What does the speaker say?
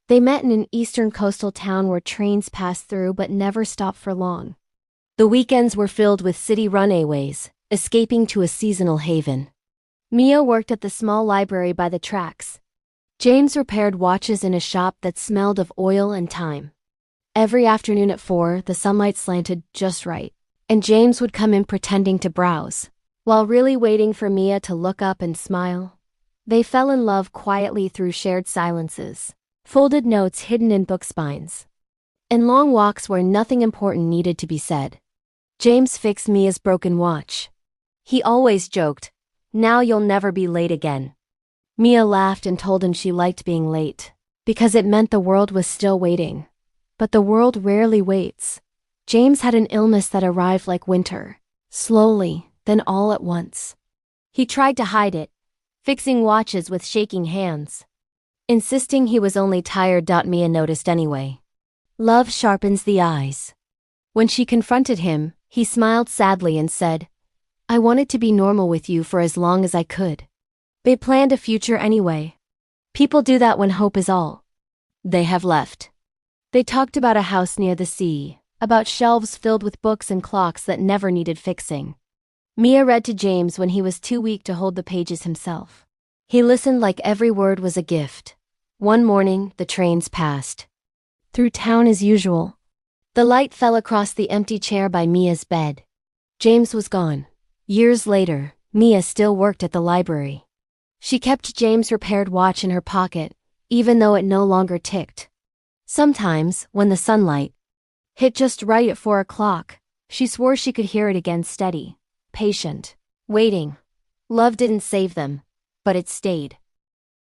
They met in an eastern coastal town where trains passed through but never stopped for long. The weekends were filled with city runaways, escaping to a seasonal haven. Mia worked at the small library by the tracks. James repaired watches in a shop that smelled of oil and time. Every afternoon at 4, the sunlight slanted just right, and James would come in pretending to browse, while really waiting for Mia to look up and smile. They fell in love quietly through shared silences, folded notes hidden in book spines, and long walks where nothing important needed to be said. James fixed Mia's broken watch. He always joked, "Now you'll never be late again." Mia laughed and told him she liked being late, because it meant the world was still waiting. But the world rarely waits. James had an illness that arrived like winter, slowly, then all at once. He tried to hide it, fixing watches with shaking hands, insisting he was only tired. Mia noticed anyway. Love sharpens the eyes. When she confronted him, he smiled sadly and said, "I wanted to be normal with you for as long as I could." They planned a future anyway. People do that when hope is all they have left. They talked about a house near the sea, about shelves filled with books and clocks that never needed fixing. Mia read to James when he was too weak to hold the pages himself. He listened like every word was a gift. One morning, the trains passed through town as usual. The light fell across the empty chair by Mia's bed. James was gone. Years later, Mia still worked at the library. She kept James' repaired watch in her pocket, even though it no longer ticked. Sometimes, when the sunlight hit just right at 4 o'clock, she swore she could hear it again, steady, patient, waiting. Love didn't save them, but it stayed.